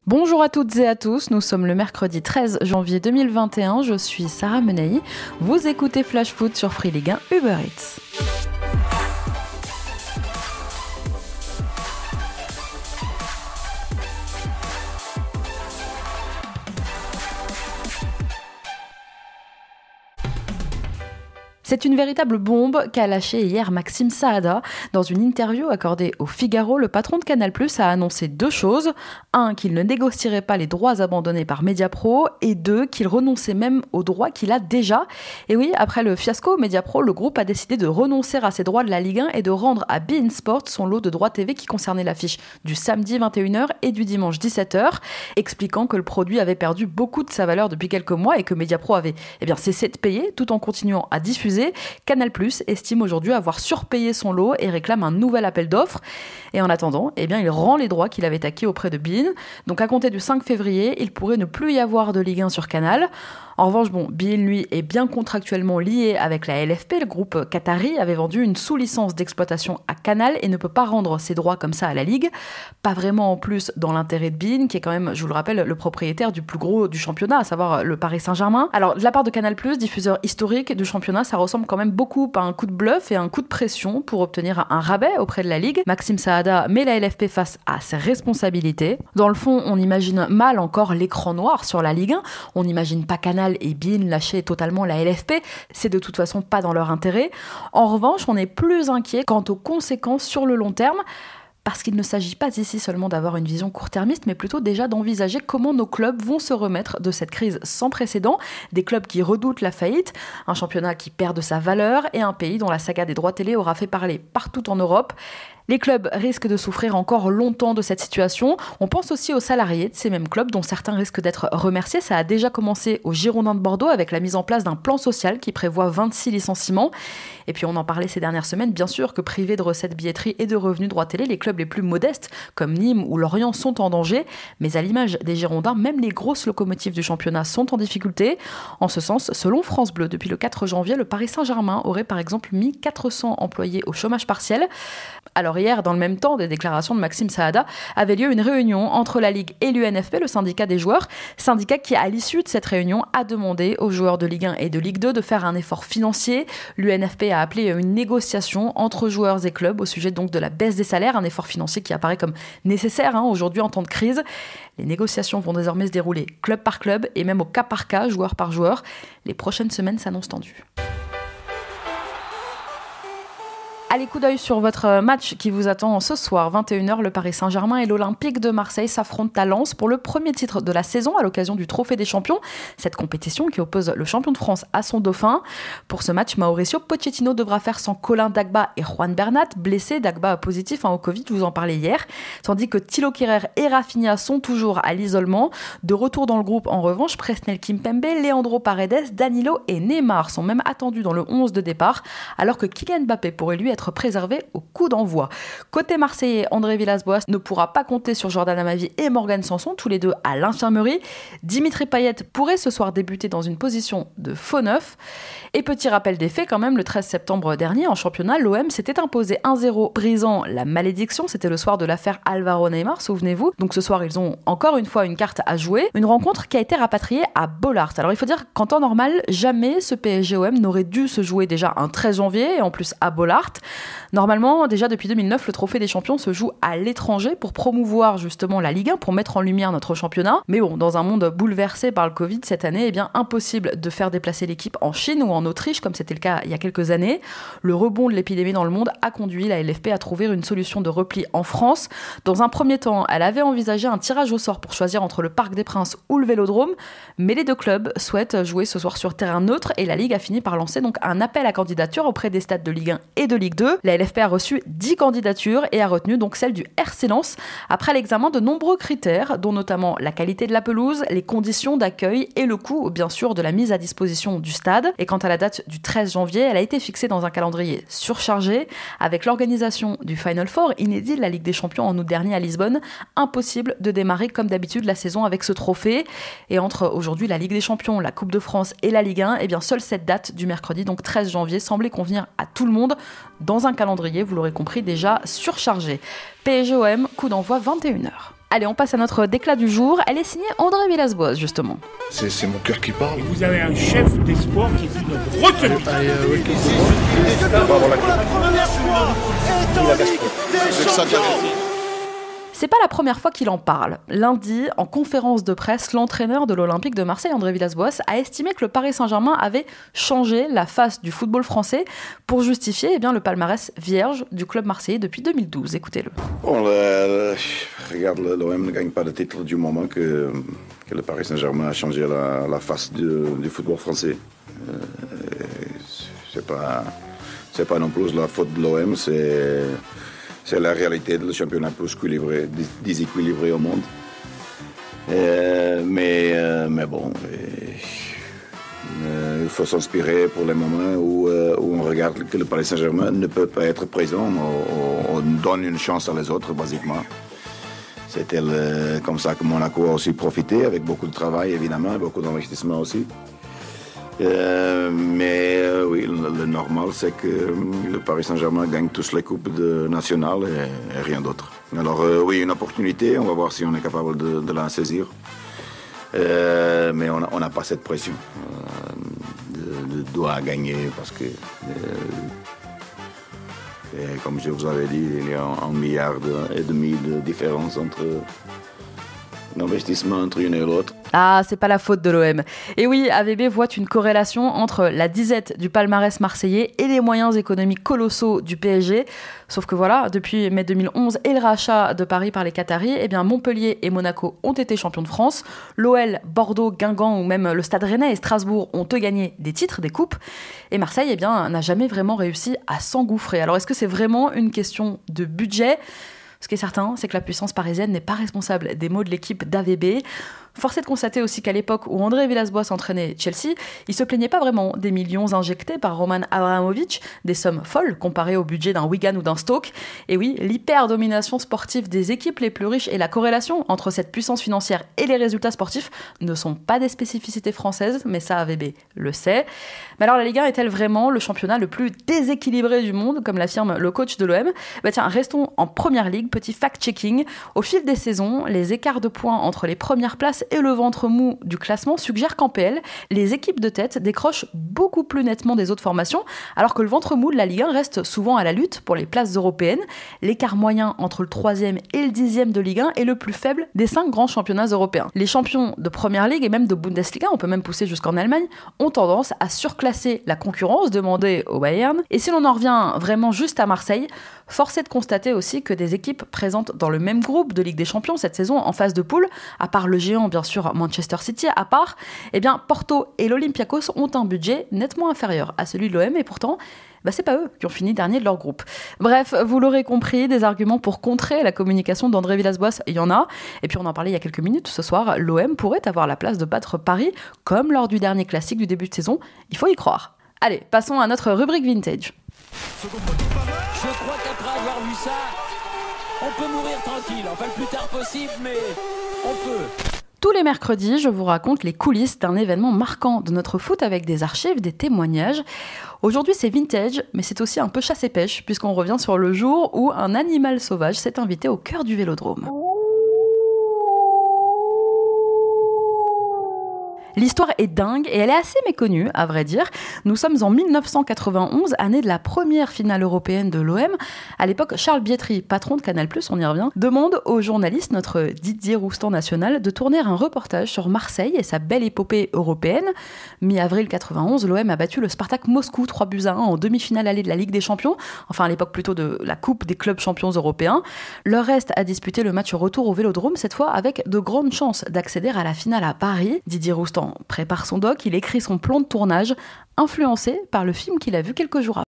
Bonjour à toutes et à tous, nous sommes le mercredi 13 janvier 2021, je suis Sarah Menei, vous écoutez Flash Foot sur Free Ligue 1 Uber Eats. C'est une véritable bombe qu'a lâché hier Maxime Saada. Dans une interview accordée au Figaro, le patron de Canal+ a annoncé deux choses. Un, qu'il ne négocierait pas les droits abandonnés par Mediapro, et deux, qu'il renonçait même aux droits qu'il a déjà. Et oui, après le fiasco Mediapro, le groupe a décidé de renoncer à ses droits de la Ligue 1 et de rendre à beIN Sport son lot de droits TV qui concernait l'affiche du samedi 21h et du dimanche 17h, expliquant que le produit avait perdu beaucoup de sa valeur depuis quelques mois et que Mediapro avait cessé de payer tout en continuant à diffuser. Canal+ estime aujourd'hui avoir surpayé son lot et réclame un nouvel appel d'offres. Et en attendant, il rend les droits qu'il avait acquis auprès de beIN. Donc à compter du 5 février, il pourrait ne plus y avoir de Ligue 1 sur Canal. En revanche, beIN, lui, est bien contractuellement lié avec la LFP. Le groupe qatari avait vendu une sous-licence d'exploitation à Canal et ne peut pas rendre ses droits comme ça à la Ligue. Pas vraiment en plus dans l'intérêt de beIN, qui est quand même, je vous le rappelle, le propriétaire du plus gros du championnat, à savoir le Paris Saint-Germain. Alors, de la part de Canal+, diffuseur historique du championnat, ça ressemble quand même beaucoup à un coup de bluff et un coup de pression pour obtenir un rabais auprès de la Ligue. Maxime Saada met la LFP face à ses responsabilités. Dans le fond, on imagine mal encore l'écran noir sur la Ligue 1. On n'imagine pas Canal et beIN lâcher totalement la LFP. C'est de toute façon pas dans leur intérêt. En revanche, on est plus inquiet quant aux conséquences sur le long terme. Parce qu'il ne s'agit pas ici seulement d'avoir une vision court-termiste, mais plutôt déjà d'envisager comment nos clubs vont se remettre de cette crise sans précédent. Des clubs qui redoutent la faillite, un championnat qui perd de sa valeur et un pays dont la saga des droits télé aura fait parler partout en Europe. Les clubs risquent de souffrir encore longtemps de cette situation. On pense aussi aux salariés de ces mêmes clubs dont certains risquent d'être remerciés. Ça a déjà commencé aux Girondins de Bordeaux avec la mise en place d'un plan social qui prévoit 26 licenciements. Et puis on en parlait ces dernières semaines, bien sûr que privés de recettes billetterie et de revenus droits télé, les clubs les plus modestes comme Nîmes ou Lorient sont en danger. Mais à l'image des Girondins, même les grosses locomotives du championnat sont en difficulté. En ce sens, selon France Bleu, depuis le 4 janvier, le Paris Saint-Germain aurait par exemple mis 400 employés au chômage partiel. Alors hier, dans le même temps, des déclarations de Maxime Saada, avait lieu une réunion entre la Ligue et l'UNFP, le syndicat des joueurs, syndicat qui, à l'issue de cette réunion, a demandé aux joueurs de Ligue 1 et de Ligue 2 de faire un effort financier. L'UNFP a appelé une négociation entre joueurs et clubs au sujet donc de la baisse des salaires, un effort financier qui apparaît comme nécessaire aujourd'hui en temps de crise. Les négociations vont désormais se dérouler club par club et même au cas par cas, joueur par joueur. Les prochaines semaines s'annoncent tendues. Allez, coup d'œil sur votre match qui vous attend ce soir, 21h. Le Paris Saint-Germain et l'Olympique de Marseille s'affrontent à Lens pour le premier titre de la saison à l'occasion du Trophée des Champions. Cette compétition qui oppose le champion de France à son dauphin. Pour ce match, Mauricio Pochettino devra faire sans Colin Dagba et Juan Bernat, blessés. Dagba positif au Covid, je vous en parlais hier. Tandis que Thilo Kehrer et Rafinha sont toujours à l'isolement. De retour dans le groupe, en revanche, Presnel Kimpembe, Leandro Paredes, Danilo et Neymar sont même attendus dans le 11 de départ, alors que Kylian Mbappé pourrait lui être préservé au coup d'envoi. Côté marseillais, André Villas-Boas ne pourra pas compter sur Jordan Amavi et Morgan Sanson, tous les deux à l'infirmerie. Dimitri Payet pourrait ce soir débuter dans une position de faux neuf. Et petit rappel des faits quand même, le 13 septembre dernier, en championnat, l'OM s'était imposé 1-0, brisant la malédiction. C'était le soir de l'affaire Alvaro Neymar, souvenez-vous. Donc ce soir, ils ont encore une fois une carte à jouer. Une rencontre qui a été rapatriée à Bollaert. Alors il faut dire qu'en temps normal, jamais ce PSG-OM n'aurait dû se jouer déjà un 13 janvier, et en plus à Bollaert. Normalement, déjà depuis 2009, le Trophée des Champions se joue à l'étranger pour promouvoir justement la Ligue 1, pour mettre en lumière notre championnat. Mais bon, dans un monde bouleversé par le Covid cette année, impossible de faire déplacer l'équipe en Chine ou en Autriche, comme c'était le cas il y a quelques années. Le rebond de l'épidémie dans le monde a conduit la LFP à trouver une solution de repli en France. Dans un premier temps, elle avait envisagé un tirage au sort pour choisir entre le Parc des Princes ou le Vélodrome, mais les deux clubs souhaitent jouer ce soir sur terrain neutre et la Ligue a fini par lancer donc un appel à candidature auprès des stades de Ligue 1 et de Ligue 2. La LFP a reçu 10 candidatures et a retenu donc celle du RC Lens après l'examen de nombreux critères, dont notamment la qualité de la pelouse, les conditions d'accueil et le coût, bien sûr, de la mise à disposition du stade. Et quant à la date du 13 janvier, elle a été fixée dans un calendrier surchargé, avec l'organisation du Final Four, inédit de la Ligue des Champions en août dernier à Lisbonne. Impossible de démarrer comme d'habitude la saison avec ce trophée. Et entre aujourd'hui la Ligue des Champions, la Coupe de France et la Ligue 1, seule cette date du mercredi, donc 13 janvier, semblait convenir à tout le monde dans un calendrier, vous l'aurez compris, déjà surchargé. PSG-OM, coup d'envoi 21h. Allez, on passe à notre déclat du jour. Elle est signée André Villas-Boas, justement. C'est mon cœur qui parle. Et vous avez un chef d'espoir qui dit de retenir. C'est pas la première fois qu'il en parle. Lundi, en conférence de presse, l'entraîneur de l'Olympique de Marseille, André Villas-Boas, a estimé que le Paris Saint-Germain avait changé la face du football français pour justifier le palmarès vierge du club marseillais depuis 2012. Écoutez-le. Bon, regarde, l'OM ne gagne pas de titre du moment que le Paris Saint-Germain a changé la face du football français. C'est pas non plus la faute de l'OM, c'est la réalité du championnat le plus déséquilibré au monde. Mais bon, il faut s'inspirer pour les moments où on regarde que le Paris Saint-Germain ne peut pas être présent. On donne une chance à les autres, basiquement. C'était comme ça que Monaco a aussi profité, avec beaucoup de travail, évidemment, beaucoup d'investissement aussi. Oui, le normal, c'est que le Paris Saint-Germain gagne tous les coupes nationales et rien d'autre. Alors oui, une opportunité, on va voir si on est capable de la saisir. Mais on n'a pas cette pression de doit gagner parce que, comme je vous avais dit, il y a 1,5 milliard de différence entre l'investissement entre une et l'autre. Ah, c'est pas la faute de l'OM. Et oui, AVB voit une corrélation entre la disette du palmarès marseillais et les moyens économiques colossaux du PSG. Sauf que voilà, depuis mai 2011 et le rachat de Paris par les Qataris, Montpellier et Monaco ont été champions de France. L'OL, Bordeaux, Guingamp ou même le Stade Rennais et Strasbourg ont eux gagné des titres, des coupes. Et Marseille, n'a jamais vraiment réussi à s'engouffrer. Alors est-ce que c'est vraiment une question de budget ? Ce qui est certain, c'est que la puissance parisienne n'est pas responsable des maux de l'équipe d'AVB. Force est de constater aussi qu'à l'époque où André Villas-Boas entraînait Chelsea, il se plaignait pas vraiment des millions injectés par Roman Abramovich, des sommes folles comparées au budget d'un Wigan ou d'un Stoke. Et oui, l'hyper-domination sportive des équipes les plus riches et la corrélation entre cette puissance financière et les résultats sportifs ne sont pas des spécificités françaises, mais ça AVB le sait. Mais alors la Ligue 1 est-elle vraiment le championnat le plus déséquilibré du monde, comme l'affirme le coach de l'OM ? Tiens, restons en première ligue, petit fact-checking. Au fil des saisons, les écarts de points entre les premières places et le ventre mou du classement suggèrent qu'en PL, les équipes de tête décrochent beaucoup plus nettement des autres formations, alors que le ventre mou de la Ligue 1 reste souvent à la lutte pour les places européennes. L'écart moyen entre le 3e et le 10e de Ligue 1 est le plus faible des 5 grands championnats européens. Les champions de Première Ligue et même de Bundesliga, on peut même pousser jusqu'en Allemagne, ont tendance à surclasser la concurrence demandée au Bayern. Et si l'on en revient vraiment juste à Marseille, force est de constater aussi que des équipes présentes dans le même groupe de Ligue des Champions cette saison en phase de poule, à part le géant bien sûr Manchester City, Porto et l'Olympiakos ont un budget nettement inférieur à celui de l'OM et pourtant, c'est pas eux qui ont fini dernier de leur groupe. Bref, vous l'aurez compris, des arguments pour contrer la communication d'André Villas-Boas, il y en a. Et puis on en parlait il y a quelques minutes, ce soir, l'OM pourrait avoir la place de battre Paris, comme lors du dernier classique du début de saison. Il faut y croire. Allez, passons à notre rubrique vintage. Je crois qu'après avoir vu ça, on peut mourir tranquille. Enfin, le plus tard possible, mais on peut. Tous les mercredis, je vous raconte les coulisses d'un événement marquant de notre foot avec des archives, des témoignages. Aujourd'hui, c'est vintage, mais c'est aussi un peu chasse et pêche, puisqu'on revient sur le jour où un animal sauvage s'est invité au cœur du Vélodrome. L'histoire est dingue et elle est assez méconnue, à vrai dire. Nous sommes en 1991, année de la première finale européenne de l'OM. À l'époque, Charles Bietri, patron de Canal+, on y revient, demande au journaliste, notre Didier Roustan national, de tourner un reportage sur Marseille et sa belle épopée européenne. Mi-avril 91, l'OM a battu le Spartak Moscou 3-1 en demi-finale allée de la Ligue des Champions, enfin à l'époque plutôt de la Coupe des clubs champions européens. Leur reste à disputer le match retour au Vélodrome, cette fois avec de grandes chances d'accéder à la finale à Paris. Didier Roustan prépare son doc, il écrit son plan de tournage, influencé par le film qu'il a vu quelques jours avant.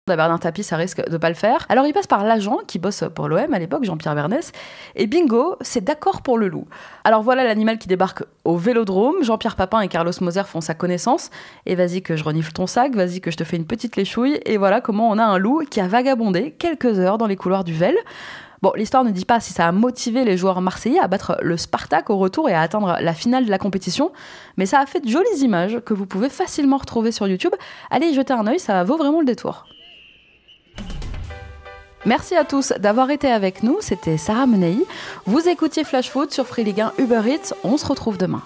Bernard Tapie, ça risque de pas le faire. Alors il passe par l'agent qui bosse pour l'OM à l'époque, Jean-Pierre Vernès, et bingo, c'est d'accord pour le loup. Alors voilà l'animal qui débarque au Vélodrome, Jean-Pierre Papin et Carlos Moser font sa connaissance, et vas-y que je renifle ton sac, vas-y que je te fais une petite léchouille, et voilà comment on a un loup qui a vagabondé quelques heures dans les couloirs du Vel. Bon, l'histoire ne dit pas si ça a motivé les joueurs marseillais à battre le Spartak au retour et à atteindre la finale de la compétition, mais ça a fait de jolies images que vous pouvez facilement retrouver sur YouTube. Allez y jeter un œil, ça vaut vraiment le détour. Merci à tous d'avoir été avec nous, c'était Sarah Menei. Vous écoutiez Flash Foot sur Free Ligue 1 Uber Eats, on se retrouve demain.